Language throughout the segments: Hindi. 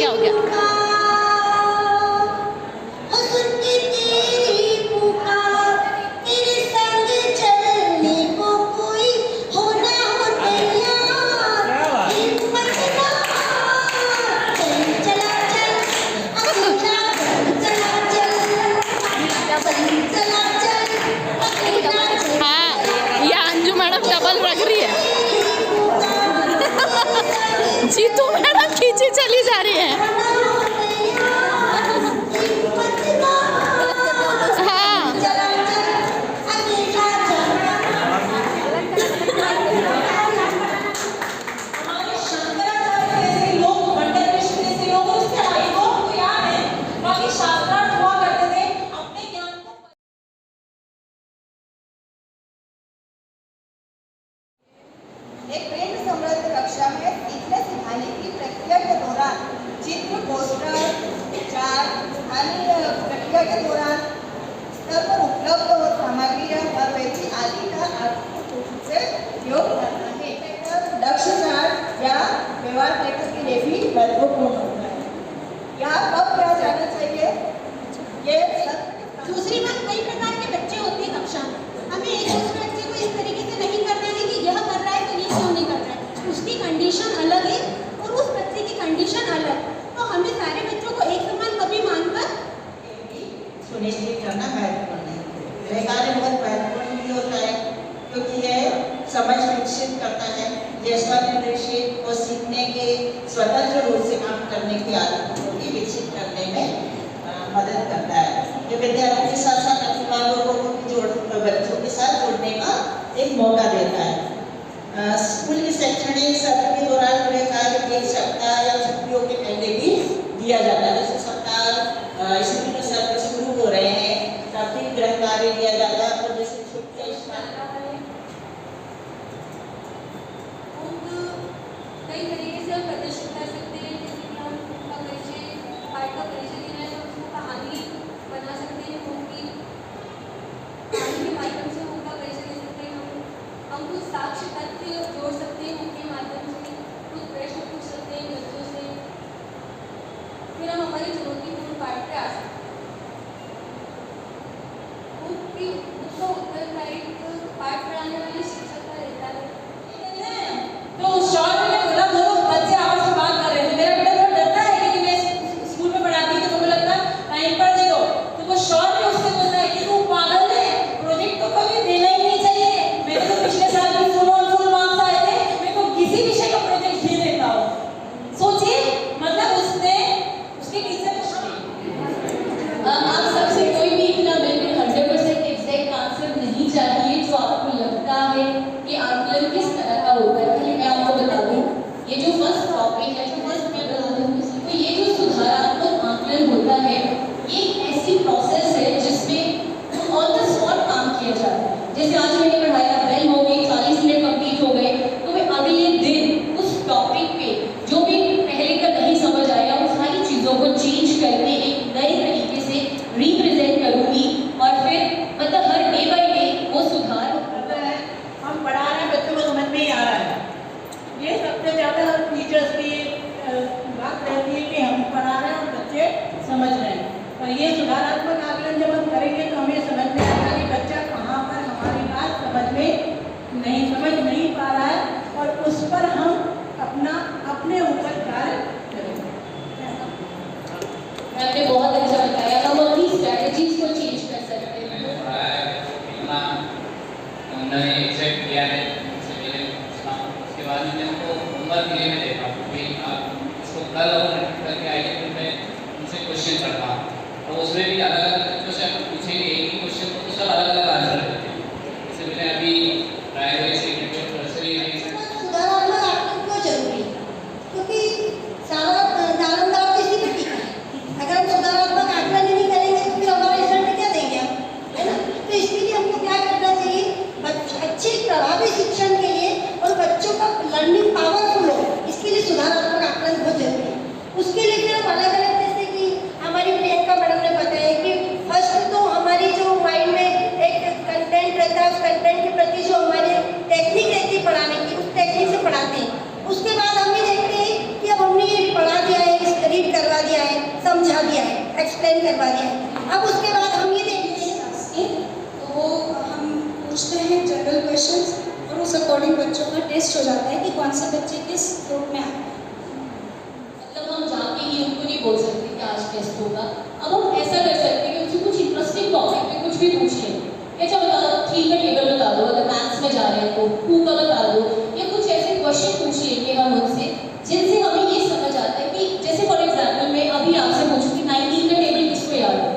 गया हो गया। जीतू मैडम खींची चली जा रही है। हाँ एक प्रेम समृद्ध कक्षा में सीखने सिखाने की प्रक्रिया के दौरान चित्र, पोस्टर, चार्ट, स्थानीय प्रक्रिया के दौरान स्तर पर उपलब्ध और सामग्री या प्रवृत्ति आदि का आर्थिक रूप से उपयोग करना है। दक्ष चार्ट या व्यवहार लेखक के लिए भी महत्वपूर्ण होता है। यहाँ कब क्या जाना चाहिए? ये दूसरी बात, कई प्रकार के बच्चे होते हैं कक्षा में। हमें एक दूसरे बच्चे को इस तरीके से नहीं करना है कि यह कर रहा है तो ये क्यों नहीं कर रहा है। उसकी कंडीशन अलग है और उस बच्चे की कंडीशन अलग। तो हमें सारे बच्चों को एक समान कभी मानकर सुनिश्चित करना महत्वपूर्ण है। यह कार्य बहुत महत्वपूर्ण भी होता है क्योंकि यह समझ विकसित करता है। यह स्वनिर्देशित और सीखने के स्वतंत्र रूप से काम करने की आदत को भी विकसित करने में मदद करता है। ये विद्यार्थी के साथ साथ अभिभावकों को भी बच्चों के साथ जुड़ने का एक मौका देता है। स्कूल के शैक्षणिक सत्र के दौरान गृह कार्य एक सप्ताह या छुट्टियों के पहले भी दिया जाता है। जैसे सप्ताह इसी में सत्र शुरू हो रहे हैं तब भी गृह कार्य दिया जाता है। और जैसे छुट्टियां कई तरीके से हम प्रदर्शित कर सकते हैं। जैसे कि हम उनका परिचय, पाठ का परिचय देना है तो उसको कहानी बना सकते हैं। उनकी कहानी के माध्यम से उनका परिचय दे सकते हैं। हम कुछ साक्ष्य तथ्य जोड़ सकते हैं उनके माध्यम से, कुछ प्रश्न पूछ सकते हैं बच्चों से, फिर हम हमारी चुनौतीपूर्ण पाठ पे आ सकते हैं। उसका उत्तरदायित्व पाठ पढ़ाने वाले शिक्षक का रहता है। तो शॉर्ट में बोला दोनों बच्चे आपस में बात कर रहे थे। मेरा बेटा थोड़ा डरता है क्योंकि मैं स्कूल में पढ़ाती हूँ तो मुझे लगता है टाइम पर दे दो। तो वो शॉर्ट में उससे बोलता है कि तू पागल है, प्रोजेक्ट तो कभी देना ही नहीं चाहिए। मेरे तो पिछले साल भी फुल मार्क्स आए थे, मैं तो किसी विषय का प्रोजेक्ट दे देता हूँ। सोचिए, मतलब उसने उसके टीचर आप सबसे कोई भी इतना बिल्कुल 100% एग्जैक्ट आंसर नहीं चाहिए जो आपको लगता है कि आकलन किस तरह का होता है। पहले मैं आपको बता दूं, ये जो फर्स्ट टॉपिक है, जो फर्स्ट मैं बता दूं, तो ये जो सुधारात्मक आकलन होता है, ये एक ऐसी प्रोसेस है जिसमें ऑन द स्पॉट काम किया जाता है। जैसे आज मैंने पढ़ाया, बेल हो गई, 40 मिनट कंप्लीट हो गए, तो मैं अगले दिन उस टॉपिक पे जो भी पहले का नहीं समझ आया उन सारी चीज़ों को चेंज करके एक नए तरीके से रिप्रेजेंट करूंगी और फिर मतलब हर डे बाय डे वो सुधार होता है। हम पढ़ा रहे हैं, बच्चों को समझ में ही आ रहा है। ये सबसे ज़्यादा टीचर्स की बात रहती है कि हम पढ़ा रहे हैं और बच्चे समझ रहे हैं। और ये सुधारात्मक आकलन जब हम करेंगे तो हमें समझ में आएगा कि बच्चा कहाँ पर हमारी बात समझ नहीं पा रहा है और उस पर हम अपने ऊपर कार्य करेंगे। आपने बहुत अच्छा बताया। हम अपनी स्ट्रेटजीज को चेंज कर सकते हैं। उन्होंने एक्सेप्ट किया है, उसके बाद मैंने उनको होमवर्क लिए में देखा कि आप इसको कल और करके आइए, फिर मैं उनसे क्वेश्चन करता हूँ। और उसमें भी अलग अलग बच्चों से अगर पूछेंगे एक ही क्वेश्चन को तो सब अलग अलग आंसर देते हैं। जैसे मैंने अभी प्राइमरी से नर्सरी सुधारात्मक आकलन क्यों जरूरी है? क्योंकि सारा नालंदा किसी पे टिका है। अगर हम सुधारात्मक आकलन नहीं करेंगे तो फिर हमारा रिजल्ट क्या देंगे हम, है ना? तो इसके लिए हमको क्या करना चाहिए? अच्छे प्रभावी शिक्षण के लिए और बच्चों का लर्निंग पावरफुल हो, इसके लिए सुधारात्मक आकलन बहुत जरूरी है। उसके लिए फिर हम अलग अलग, जैसे कि हमारी प्रियंका मैडम ने बताया कि फर्स्ट तो हमारी जो माइंड में एक कंटेंट रहता है, उस कंटेंट के प्रति जो हमारी टेक्निक रहती है पढ़ाने की, उस टेक्निक से पढ़ाते हैं। उसके बाद हम ये देखते हैं कि अब हमने ये पढ़ा दिया है, रीड कर एक्सप्लेन करवा दिया। अब उसके बाद हम ये देखते हैं तो वो हम पूछते हैं जनरल क्वेश्चंस और उस अकॉर्डिंग बच्चों का टेस्ट हो जाता है कि कौन से बच्चे किस ग्रुप में आए। मतलब हम जाके ही उनको नहीं बोल सकते कि आज टेस्ट होगा। अब हम ऐसा कर सकते हैं कि उनसे कुछ इंटरेस्टिंग टॉपिक पे कुछ भी पूछ लें। अच्छा बता दो, 3 का टेबल बता दो, अगर मैथ्स में जा रहे हैं तो 2 का बता दो, या कुछ ऐसे क्वेश्चन पूछ लेंगे हम उनसे जिनसे हमें ये समझ आता है कि जैसे फॉर एग्जाम्पल मैं अभी आपसे पूछूं कि 19 का टेबल किसको याद है,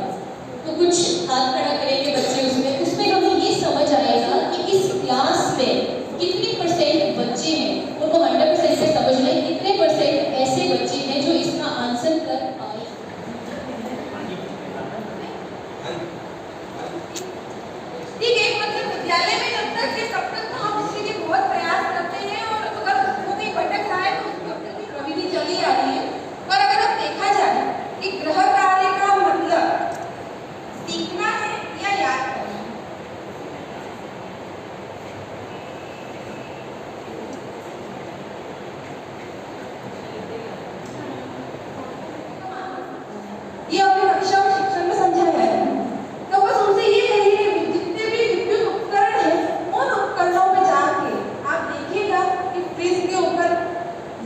तो कुछ हाथ खड़ा करेंगे बच्चे, उसमें हमें ये समझ आएगा कि इस क्लास में कितने % बच्चे हैं, उनको 100% से समझ लें कितने % ऐसे बच्चे हैं जो इसका आंसर कर पाए। ठीक है, मतलब विद्यालय में जब तक के तब तक तो हम इसके लिए बहुत प्रयास करते हैं और अगर वो कहीं भटक रहा है तो उसकी अपनी प्रविधि चली आ रही है। पर अगर अब देखा जाए कि गृह कार्य का मतलब सीखना है या याद करना, ये अपनी रक्षा और शिक्षण में समझाया है। तो बस उनसे ये कहिए जितने भी विद्युत उपकरण हैं उन उपकरणों में जाके आप देखिएगा कि फ्रिज के ऊपर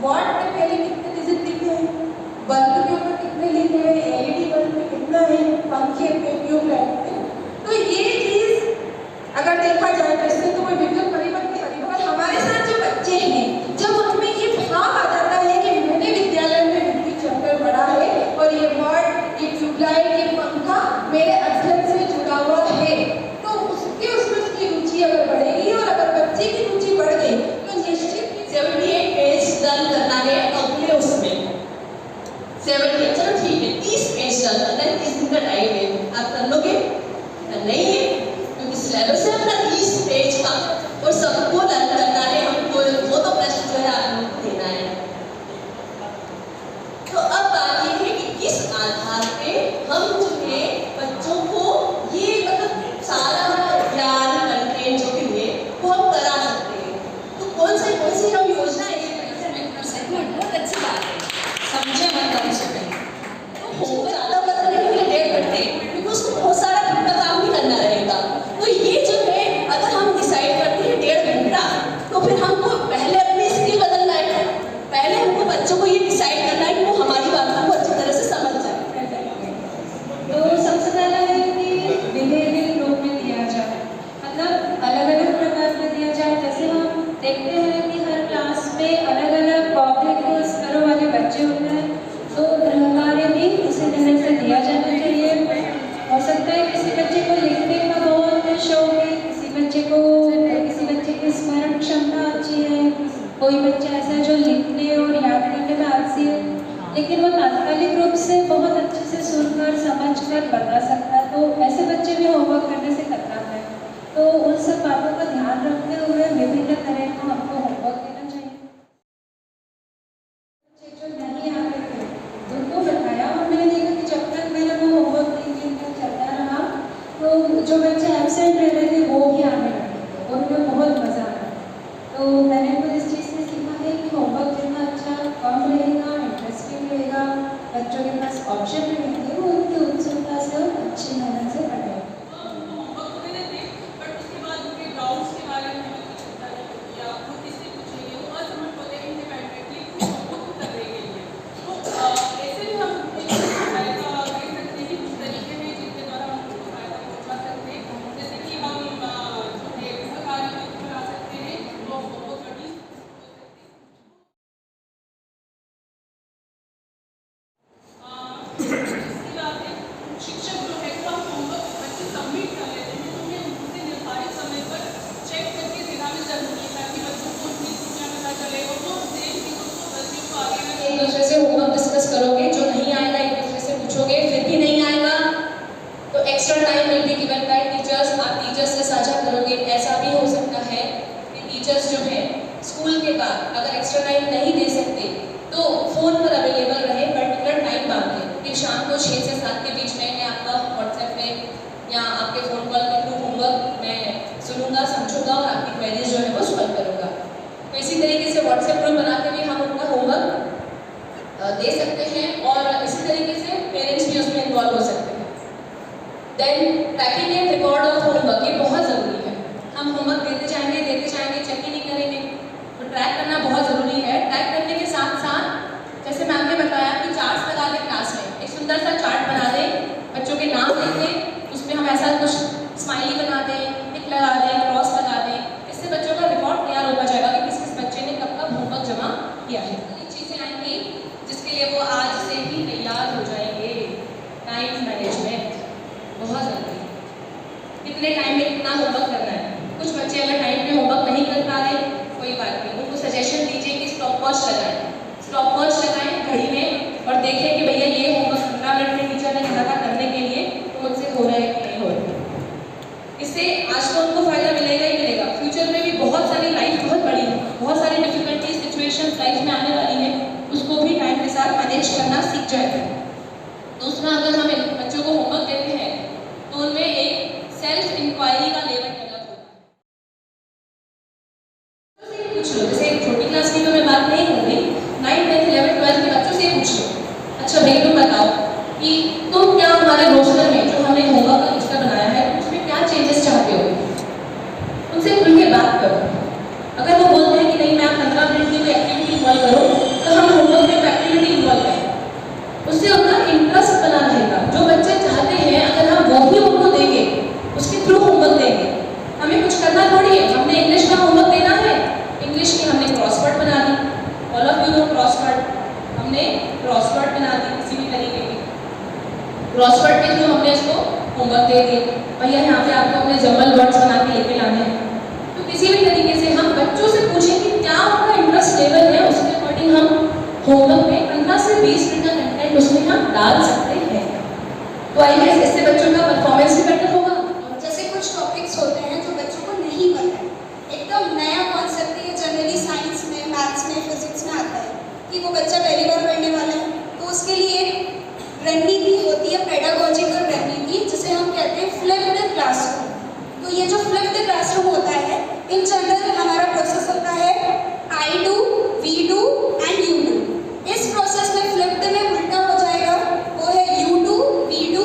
वॉट में पहले कितने डिजिट लिखे हैं, बल्ब के ऊपर कितने लिखे हैं, एलईडी बल्ब में कितना है, पंखे पे, ट्यूबलाइट पे। तो ये चीज अगर देखा जाए तो इससे तो कोई विद्युत परिपथ नहीं बनी। मगर हमारे साथ जो बच्चे हैं जब उनमें ये भाव आ जाता है कि मैंने विद्यालय में विद्युत चक्कर पढ़ा है और ये वॉट, ये ट्यूबलाइट, ये पंखा मेरे अध्ययन से जुड़ा हुआ है, तो उसमें उसकी रुचि अगर बढ़ेगी और अगर बच्चे की रुचि बढ़ गई तो निश्चित 78 पेज डन करना है अगले उसमें 78, चलो ठीक है 30 पेज डन करना है, 30 दिन का टाइम है, आप कर लोगे? नहीं है, क्योंकि सिलेबस है अपना 30 पेज का और सबको डन करना है हमको, वो तो प्रश्न जो है आपको देना है। तो अब बात ये है कि किस आधार पे हम जो है बच्चों को ये मतलब सारा ज्ञान कंटेंट जो भी है वो हम करा सकते हैं। तो कौन सी हम योजना है बहुत अच्छी बात है, समझे मतलब इसमें होमवर्क ज़्यादा करने के लिए 1.5 घंटे, क्योंकि उसको बहुत सारा घर का काम भी करना रहेगा। तो ये जो है अगर हम डिसाइड करते हैं 1.5 घंटा, तो फिर हमको पहले अपनी स्किल बदलना है, पहले हमको बच्चों को ये डिसाइड करना है कि वो हमारी बातों को अच्छी तरह से समझ जाए। तो सबसे पहला है कि विभिन्न रूप में दिया जाए, मतलब अलग अलग प्रकार में दिया जाए। जैसे हम देखते हैं कि हर क्लास में अलग अलग बौद्धिक स्तरों वाले बच्चे होते हैं, तो गृह कार्य भी उसी तरह से दिया जाना चाहिए। हो सकता है किसी बच्चे को लिखने का बहुत शौक है, किसी बच्चे की स्मरण क्षमता अच्छी है, कोई बच्चा ऐसा है जो लिखने और याद करने में आलसी है, लेकिन वो तात्कालिक रूप से बहुत अच्छे से सुनकर समझकर बता सकता है, तो ऐसे बच्चे भी होमवर्क करने से कतराते हैं। तो उन सब बातों का ध्यान रखते हुए विभिन्न तरह का हमको होमवर्क देना चाहिए। बच्चे जो नहीं आ रहे थे उनको बताया और मैंने देखा कि जब तक मैंने वो होमवर्क 3 दिन तक चलता रहा तो जो बच्चे एब्सेंट रह रहे थे वो भी आने लगे थे और उन्हें बहुत मज़ा आया। तो मैंने तो इस चीज़ से सीखा है कि होमवर्क जितना अच्छा कम रहेगा, इंटरेस्टिंग रहेगा, बच्चों के पास ऑप्शन भी रहेंगे, वो उनकी उत्सुकता से और अच्छी मेहनत से पढ़ेंगे। एक दूसरे से होमवर्क डिस्कस करोगे, जो नहीं आएगा एक दूसरे से पूछोगे, फिर भी नहीं आएगा तो extra time will be given by teachers, आप टीचर्स से साझा करोगे। ऐसा भी हो सकता है कि टीचर्स जो है स्कूल के बाद अगर एक्स्ट्रा टाइम नहीं दे सकते तो फ़ोन पर अवेलेबल रहे, पर्टिकुलर टाइम बांध दें कि शाम को 6 से 7 के बीच में मैं आपका व्हाट्सएप पे या आपके फ़ोन कॉल के थ्रू होमवर्क मैं सुनूंगा, समझूंगा और आपकी क्वेरीज जो है वो सॉल्व करूँगा। तो इसी तरीके से व्हाट्सएप ग्रुप बना के भी हम उनका होमवर्क दे सकते हैं और इसी तरीके से पेरेंट्स भी उसमें इन्वॉल्व हो सकते हैं। Then tracking and record of homework, ये बहुत ज़रूरी है। हम होमवर्क देते जाएंगे, चेक ही नहीं करेंगे, तो ट्रैक करना बहुत ज़रूरी है। ट्रैक करने के साथ साथ जैसे मैम ने बताया कि चार्ट्स लगा दें क्लास में, एक सुंदर सा चार्ट बना दें, बच्चों के नाम लिख दें, उसमें हम ऐसा कुछ स्माइली बना दें, टिक लगा दें, क्रॉस लगा दें, इससे बच्चों का रिकॉर्ड तैयार होता जाएगा कि किस किस बच्चे ने कब कब होमवर्क जमा किया है। ये चीज़ें आएंगी जिसके लिए वो आज से ही तैयार हो जाएंगे। टाइम मैनेजमेंट बहुत ज़रूरी है, कितने टाइम में कितना होमवर्क करना है। कुछ बच्चे अगर टाइम पे होमवर्क नहीं कर पा रहे, कोई बात नहीं, उनको सजेशन दीजिए कि स्टॉप वॉच लगाएं घड़ी में और देखें कि भैया ये होमवर्क 15 मिनट में टीचर ने कहा था करने के लिए, तो मुझसे हो रहा है कि नहीं हो रहा है। इससे आज तो उनको फायदा मिलेगा ही मिलेगा, फ्यूचर में भी बहुत सारी लाइफ बहुत बड़ी है, बहुत सारी डिफिकल्टी सिचुएशंस लाइफ में आने वाली है, उसको भी टाइम के साथ मैनेज करना सीख जाएगा। दूसरा, अगर हम बच्चों को होमवर्क देते हैं तो उनमें एक सेल्फ इंक्वायरी का लेवल डेवलप होता है। पूछ लो, जैसे छोटी क्लास की तो मैं बात नहीं कर रही, 9th 10th 11th 12th के बच्चों से पूछ लो, अच्छा भाई तुम बताओ कि तुम क्या हमारे रोस्टर में जो हमने होमवर्क का लिस्ट बनाया है उसमें क्या चेंजेस चाहते हो। उनसे खुल के बात करो। अगर वो बोलते हैं कि नहीं मैं 15 मिनट की कोई एक्टिविटी इन्वॉल्व करो, तो हम होमवर्क में एक्टिविटी इन्वॉल्व करें, उससे उनका इंटरेस्ट बना रहेगा। जो बच्चे चाहते हैं अगर हम वो भी उनको देंगे, उसके थ्रू होमवर्क देंगे, हमें कुछ करना थोड़ी है। हमने इंग्लिश का होमवर्क देना है, इंग्लिश की हमने क्रॉसवर्ड बना दी, all of you know crossword, हमने क्रॉसवर्ड बना दी किसी भी तरीके की, क्रॉसवर्ड के थ्रू हमने इसको होमवर्क दे दिए, भैया यहाँ पे आपको अपने जंबल वर्ड्स बना के लेके लाने हैं। तो किसी भी तरीके से हम बच्चों से पूछें कि क्या उनका इंटरेस्ट लेवल है, उसके अकॉर्डिंग हम होमवर्क में 15 से 20 मिनट का कंटेंट उसमें हम डाल सकते हैं। तो आई गेस इससे बच्चों का परफॉर्मेंस भी बेटर होगा। जैसे कुछ टॉपिक्स होते हैं जो बच्चों को नहीं पता है, एकदम नया कॉन्सेप्ट है, जनरली साइंस में, मैथ्स में, फिजिक्स में आता है कि वो बच्चा पहली बार पढ़ने वाला है, तो उसके लिए एक रणनीति होती है, पेडागॉजिकल रणनीति, जिसे हम कहते हैं फ्लिप्ड क्लासरूम। तो ये जो फ्लिप्ड क्लासरूम होता है, इन जनरल हमारा प्रोसेस होता है I do, we do and you do. इस प्रोसेस में फ्लिप्ड में उल्टा हो जाएगा, वो है you do, we do,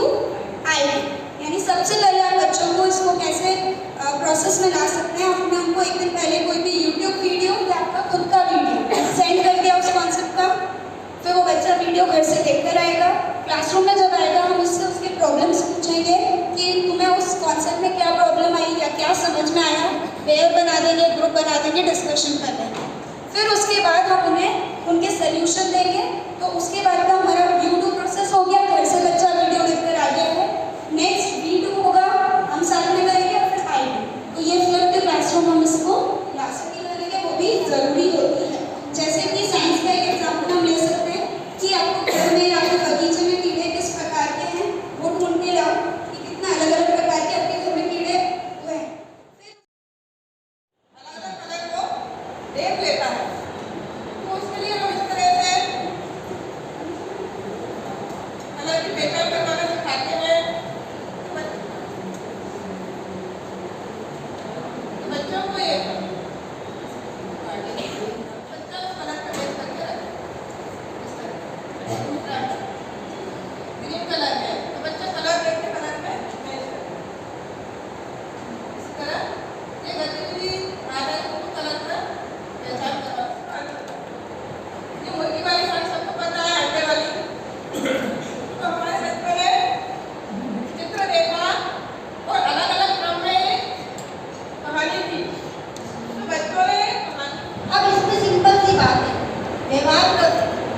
I do. यानी सबसे पहले आप बच्चों को इसको कैसे प्रोसेस में ला सकते हैं, आपने उनको एक दिन पहले कोई भी यूट्यूब वीडियो या आपका खुद का वीडियो सेंड कर दिया उस कॉन्सेप्ट का, फिर वो बच्चा वीडियो घर से देख कर आएगा, क्लासरूम में जब आएगा हम उससे उसके प्रॉब्लम्स पूछेंगे कि तुम्हें उस कॉन्सेप्ट में क्या प्रॉब्लम आई या क्या समझ में आया, पेयर बना देंगे, ग्रुप बना देंगे, डिस्कशन कर लेंगे। फिर उसके बाद हम उन्हें उनके सोल्यूशन देंगे। तो उसके बाद का हमारा यू डू प्रोसेस हो गया, घर से बच्चा वीडियो देखकर आ गया है। नेक्स्ट वी डू होगा, हम साथ में करेंगे, और फिर आई डू। तो ये फ्लिप्ड क्लासरूम हम इसको ला सके करेंगे, वो भी ज़रूरी होती है। जैसे कि साइंस का एक एग्जाम्पल हम ले सकते हैं कि आपको घर में आपके बगीचे में कीड़े किस प्रकार के हैं, वो ढूंढ के लाओ कि कितना अलग अलग प्रकार के आपके घर में कीड़े हुए हैं। फिर अलग अलग कलर को देख लेता है, तो उसके लिए हम इस तरह से कलर की पहचान करवाना सिखाते हैं। बच्चों को ये बच्चा कलर का बेस करके रखे, इस तरह दूसरा ग्रीन कलर है तो बच्चा कलर देख के कलर में बेस करे, इस तरह ये गतिविधि आधार को कलर का पहचान करवा। ये मुर्गी वाली साड़ी सबको पता है, अंडे वाली, तो हमारे बच्चों ने चित्र देखा और अलग अलग क्रम में कहानी थी, तो बच्चों ने अब इसमें सिंपल सी बात है, व्यवहार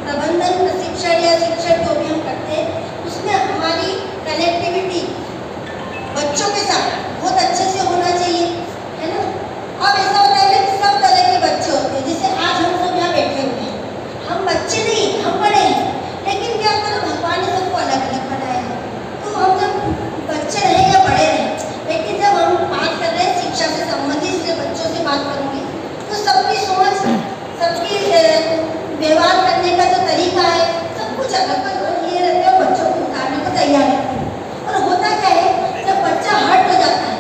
प्रबंधन प्रशिक्षण या शिक्षण जो भी हम करते हैं उसमें हमारी कनेक्टिविटी बच्चों के साथ बहुत अच्छे से होना चाहिए, है ना। अब ऐसा होता है कि सब तरह के बच्चे होते हैं, जैसे आज हम सब यहाँ बैठे हुए हैं, हम बच्चे नहीं, हम बड़े हैं, लेकिन क्या करो भगवान ने सबको अलग अलग बनाया है। तो हम जब बच्चे रहे या बड़े रहे, लेकिन जब हम बात कर रहे हैं शिक्षा से संबंधित, इसलिए बच्चों से बात करूँगी, तो सबकी सोच, सबकी व्यवहार करने का जो तरीका है, सब कुछ अलग अलग ये रहते हैं, बच्चों को उतारने को तैयार रहते हैं। और होता क्या है, जब बच्चा हर्ट हो जाता है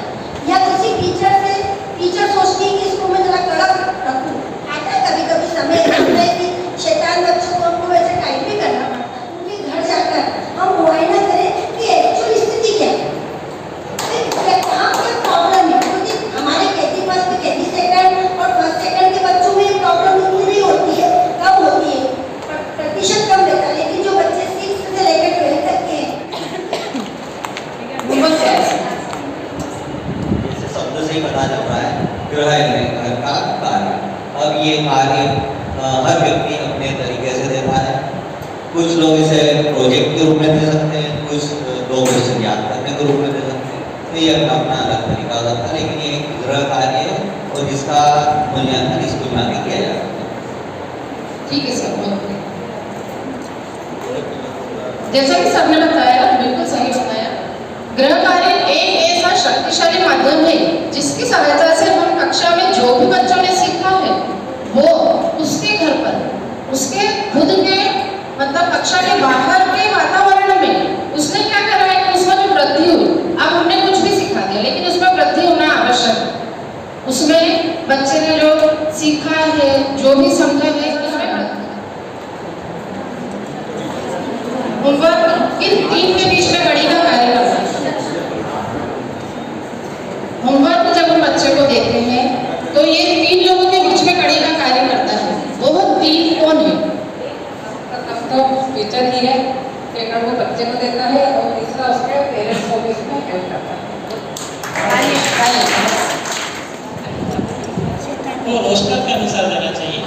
या किसी टीचर से, टीचर सोचती है कि इसको मैं जरा कड़क रखूँ, आता है कभी कभी समय होता है कि शैतान बच्चों को हमको वैसे टाइप भी करना पड़ता है, क्योंकि घर जाकर हम मुआयना करें कि एक्चुअल स्थिति क्या है। हर व्यक्ति अपने तरीके से देता है। कुछ लोग इसे प्रोजेक्ट के रूप में दे सकते हैं, कुछ लोग इसे याद करने के रूप में दे सकते हैं, तो ये अपना अलग तरीका हो सकता है, लेकिन ये एक गृह कार्य है और जिसका मूल्यांकन स्कूल में आगे किया जाता है। ठीक है सर, जैसा कि सबने बताया, बिल्कुल सही बताया। गृह कार्य एक ऐसा शक्तिशाली माध्यम है जिसकी सहायता से हम कक्षा में जो भी बच्चों ने सीखा है वो उसके घर पर, उसके खुद के मतलब कक्षा के बाहर के वातावरण में उसने क्या करा है कि उसमें जो वृद्धि हुई, अब हमने कुछ भी सिखा दिया लेकिन उसमें वृद्धि होना आवश्यक है। उसमें बच्चे ने जो सीखा है, जो भी समझा है, होमवर्क इन तीन के बीच में कड़ी का कार्य करता है। होमवर्क जब हम बच्चे को देते हैं तो ये तीन लोगों के बीच में कड़ी का कार्य करता है। वो तीन कौन है? तो टीचर ही है, सेकंड वो बच्चे को देता है और तीसरा उसके पेरेंट्स को भी इसमें हेल्प करता है। वो रोस्टर के अनुसार देना चाहिए।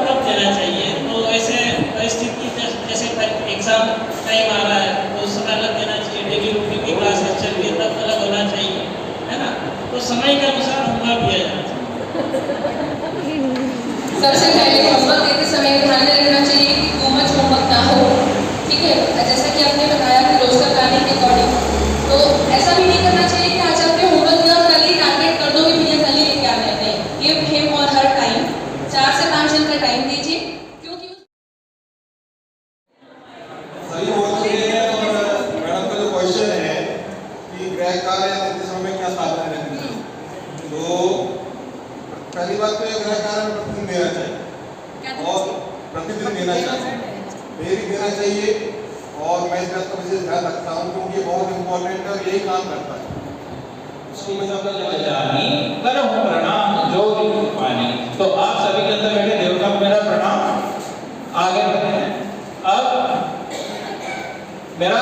कब देना चाहिए? तो ऐसे परिस्थिति जैसे एग्जाम टाइम आ रहा है तो उस समय अलग देना चाहिए, डेली रूटीन की क्लासेस चल रही है तब अलग होना चाहिए, है ना? तो समय के अनुसार होमवर्क दिया जाना चाहिए। सबसे पहले होमवर्क देते समय ध्यान में रखना चाहिए कि टू मच होमवर्क ना हो, ठीक है? जैसा कि आपने बताया कि रोस्टर प्लानिंग के अकॉर्डिंग, तो ऐसा भी नहीं करना चाहिए कि आज आपने होमवर्क दिया और कल ही टारगेट कर दो कि भैया कल ही लेके आना है। गिव हिम और हर टाइम, 4 से 5 दिन का टाइम दीजिए, क्योंकि सही बोल रही है। और मैडम का जो क्वेश्चन है कि गृह कार्य देते समय क्या सावधानी रखनी चाहिए, तो पहली बात तो गृह कार्य प्रतिदिन देना चाहिए और प्रतिदिन देना चाहिए, डेली देना चाहिए। और मैं इस बात का विशेष ध्यान रखता हूँ क्योंकि बहुत इंपॉर्टेंट है और यही काम करता है। स्कूल में सब जानी करो प्रणाम जो पानी, तो आप सभी के अंदर बैठे देवता को मेरा प्रणाम। आगे बढ़ते हैं। अब मेरा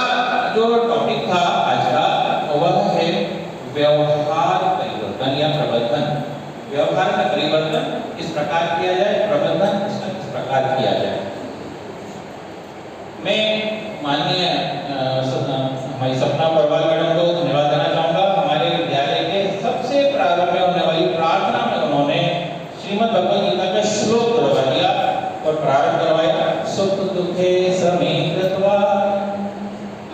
जो टॉपिक था आज का वह है व्यवहार परिवर्तन या प्रबंधन। व्यवहार में परिवर्तन इस प्रकार किया जाए, प्रबंधन इसका इस प्रकार किया जाए। मैं माननीय हमारी सपना परवाल मैडम को धन्यवाद देना चाहूँगा। हमारे विद्यालय के सबसे प्रारंभ में होने वाली प्रार्थना में उन्होंने श्रीमद् भगवद गीता का श्लोक करवा दिया और प्रारंभ करवाया, सुख दुखे समे कृत्वा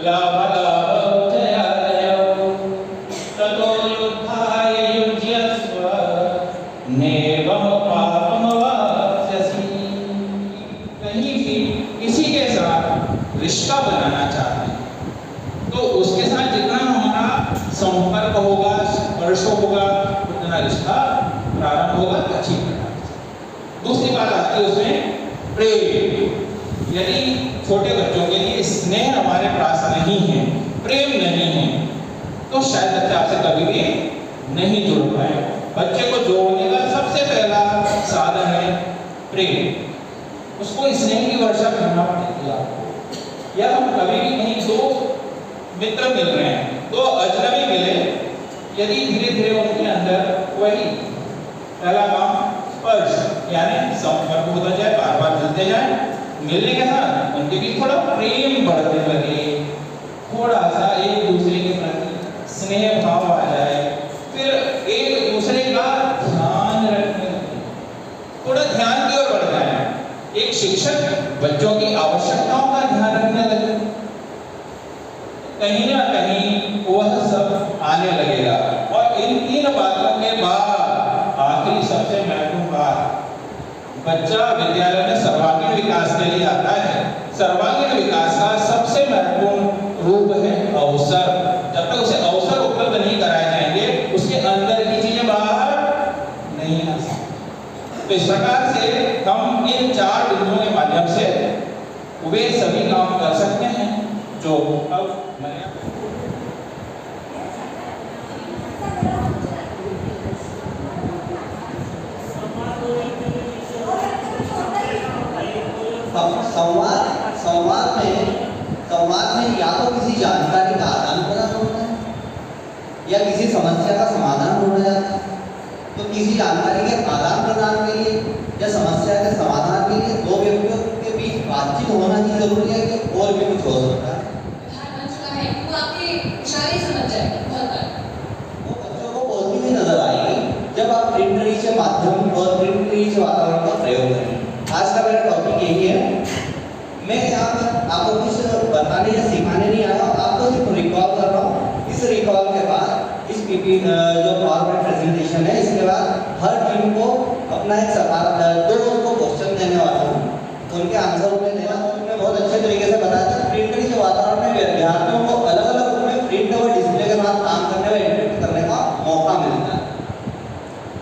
लाभालाभौ जयाजयौ ततो युद्धाय युज्यस्व नैवं पापमवाप्स्यसि। कहीं भी किसी के साथ रिश्ता बनाना चाहते हैं तो उसके साथ जितना हमारा संपर्क होगा, स्पर्श होगा, उतना रिश्ता प्रारंभ होगा अच्छी प्रकार से। दूसरी बात आती है उसमें प्रेम। यदि छोटे बच्चों के लिए स्नेह हमारे पास नहीं है, प्रेम नहीं है, तो शायद बच्चा आपसे कभी भी नहीं जुड़ पाए। बच्चे को जोड़ने का सबसे पहला साधन है प्रेम। उसको स्नेह की वर्षा करना पड़ेगी आपको। या हम कभी भी कहीं दो मित्र मिल रहे हैं, दो अजनबी मिले, यदि धीरे धीरे उनके अंदर वही पहला काम स्पर्श यानी संपर्क होता जाए, बार बार मिलते जाए, मिलने के साथ उनके बीच थोड़ा प्रेम बढ़ने लगे, थोड़ा सा एक दूसरे के प्रति स्नेह भाव आ जाए, फिर एक दूसरे का ध्यान रखने लगे, थोड़ा ध्यान की ओर बढ़ जाए। एक शिक्षक बच्चों की आवश्यकताओं का ध्यान रखने लगे, कहीं ना कहीं वह सब आने लगेगा। और इन तीन बातों के बाद आखिरी सबसे महत्वपूर्ण बात, बच्चा विद्यालय में सर्वांगीण विकास के लिए आता है। सर्वांगीण विकास का सबसे महत्वपूर्ण रूप है अवसर। जब तक उसे अवसर उपलब्ध नहीं कराए जाएंगे, उसके अंदर की चीजें बाहर नहीं आ सकती। तो इस प्रकार से हम इन 4 बिंदुओं के माध्यम से वे सभी काम कर सकते हैं जो अब मैंने संवाद में संवाद में या तो किसी जानकारी का आदान प्रदान होता है या किसी समस्या का समाधान ढूंढा जाता है। तो किसी जानकारी के आदान प्रदान के लिए या समस्या के समाधान के लिए दो व्यक्तियों के बीच बातचीत होना ही जरूरी है कि और भी कुछ हो सकता है। वो आपके इशारे समझ जाएंगे बहुत बार। वो बच्चों को बोलती हुई नजर आएगी जब आप प्रिंट रीच के माध्यम और प्रिंट रीच वातावरण का प्रयोग करें। आज का मेरा टॉपिक यही है। मैं यहाँ पर आपको कुछ बताने या सिखाने नहीं आया हूँ, आपको सिर्फ रिकॉल कर रहा हूँ। इस रिकॉल के बाद इस पीपी जो पावरपॉइंट प्रेजेंटेशन है, इसके बाद हर टीम को अपना एक दो उसको क्वेश्चन देने वाला हूँ, उनके आंसर उन्हें देना। उन्हें बहुत अच्छे तरीके से बताया था। प्रिंट रीच वातावरण में विद्यार्थियों को अलग अलग रूप में प्रिंट और डिस्प्ले के साथ काम करने व इंटरेक्ट करने का मौका मिलता है।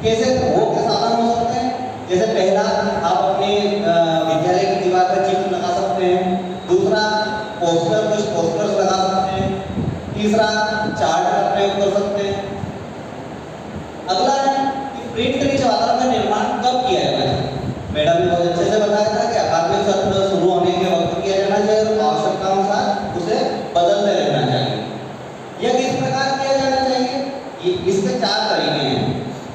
कैसे वो के साधन हो सकते हैं, जैसे पहला आप अपने विद्यालय की दीवार पर चित्र लगा सकते हैं, दूसरा कुछ पोस्टर्स लगा सकते हैं, तीसरा चार्ट का प्रयोग कर सकते हैं। अगला है कि प्रिंट रीच वातावरण का निर्माण कब किया जाना है। मैडम ने बहुत अच्छे से बताया था कि अकादमिक सत्र शुरू होने के वक्त किया जाना चाहिए और आवश्यकतानुसार उसे बदलते रहना चाहिए। यह किस प्रकार किया जाना चाहिए, इसके 4 तरीके हैं,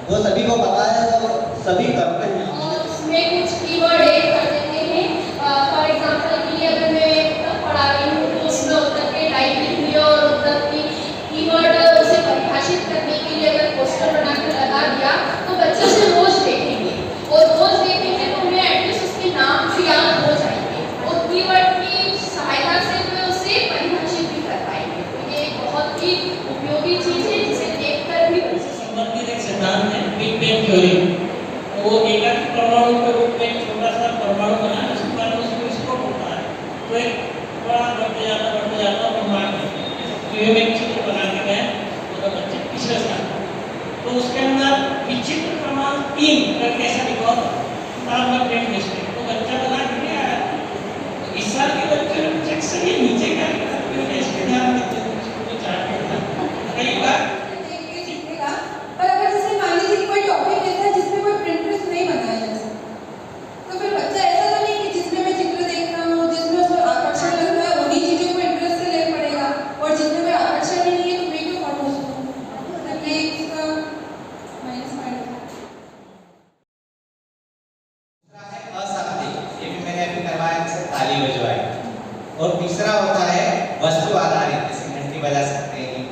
वो सभी को पता है और सभी करते हैं। उसमें कुछ कीवर्ड ऐड कर देते हैं। फॉर एग्जांपल के लिए अगर मैं पढ़ा रही हूँ तो उसमें उत्तर के टाइप लिख लिया और उत्तर की कीवर्ड उसे परिभाषित करने के लिए अगर पोस्टर बना कर लगा दिया तो बच्चे उसे रोज देखेंगे और रोज देखेंगे तो उन्हें एटलीस्ट उसके नाम से याद हो जाएंगे और कीवर्ड की सहायता से वे उसे परिभाषित भी कर पाएंगे। तो ये एक बहुत ही उपयोगी चीज़ है जिसे देखकर भी बच्चे संबंधित एक सिद्धांत है बिग बैंग थ्योरी। वो एकाकी परमाणु के रूप में छोटा सा परमाणु बना उसके बाद उसको विस्फोट होता है तो एक बड़ा बढ़ते जाता ब्रह्मांड है। एक चित्र बना के गए तो बच्चे पिछले साल तो उसके अंदर विचित्र क्रमांक 3 करके ऐसा लिखा होता साल में प्रिंट मिस्टेक तो बच्चा बना के गया है। इस साल के बच्चे चेक से ये नीचे क्या करते इसके ध्यान देते हैं चार्ट करता कई बार। पर अगर जैसे मान लीजिए कोई टॉपिक ऐसा है जिसमें कोई प्रिंट नहीं बनाया जा सकता तो फिर बच्चा ऐसा तो नहीं कि जिसमें मैं चित्र देख रहा हूँ जिसमें उसको आकर्षण लगता है उन्हीं चीज़ों को इंटरेस्ट से ले पड़ेगा और जिसमें कोई आकर्षण ही नहीं है तो मैं क्यों पढ़ूँ उसको। ये इसका माइनस पॉइंट है। अशाब्दिक, ये भी मैंने अभी करवाया जैसे ताली बजवाई। और तीसरा होता है वस्तु आधारित, जैसे घंटी बजा सकते हैं।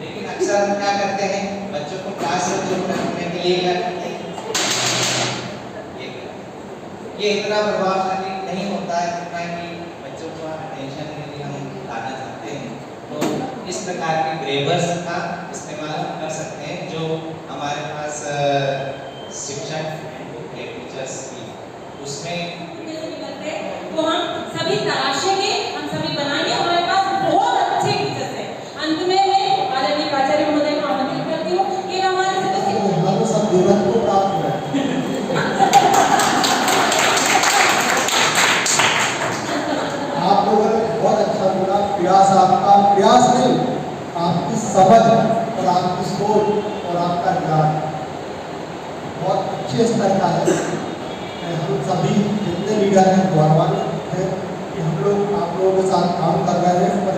लेकिन अक्सर हम क्या करते हैं, बच्चों को क्लास में चुप रखने के लिए क्या करते हैं, ये इतना प्रभावशाली नहीं होता है जितना कि बच्चों को अटेंशन के लिए हम लाना चाहते हैं। तो इस प्रकार के ग्रेवर्स का इस्तेमाल कर सकते हैं जो हमारे पास शिक्षक या टीचर्स की उसमें तो हम सभी तराशेंगे, हम सभी बनाएंगे। हमारे पास बहुत अच्छे टीचर्स हैं। अंत में मैं आदरणीय प्राचार्य महोदय को आमंत्रित करती हूँ कि हमारे से हम सब जीवन को प्राप्त करें। आप लोगों ने बहुत अच्छा बोला। प्रयास आपका प्रयास नहीं, आपकी समझ और आपकी सोच और आपका ज्ञान बहुत अच्छे स्तर का है। हम सभी जितने लीडर हैं गौरवान्वित हैं कि हम लोग आप लोगों के साथ काम कर रहे हैं और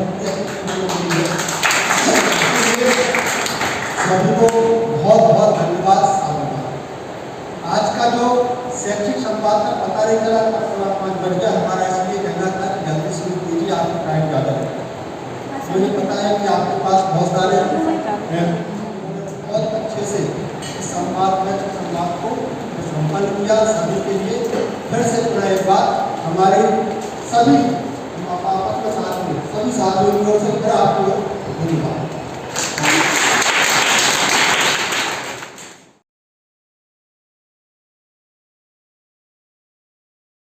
सभी को बहुत बहुत धन्यवाद। आज का जो शैक्षिक संवाद का पता नहीं चला, 5 बज गया हमारा, इसलिए कहना था कि जल्दी शुरू कीजिए, आपका टाइम ज़्यादा है। मुझे पता है कि आपके पास बहुत सारे हैं। बहुत अच्छे से इस संवाद को संपन्न किया। सभी के लिए फिर से पुनः एक बार हमारे सभी आपस में साथ में सभी साथियों की ओर से फिर आपको धन्यवाद।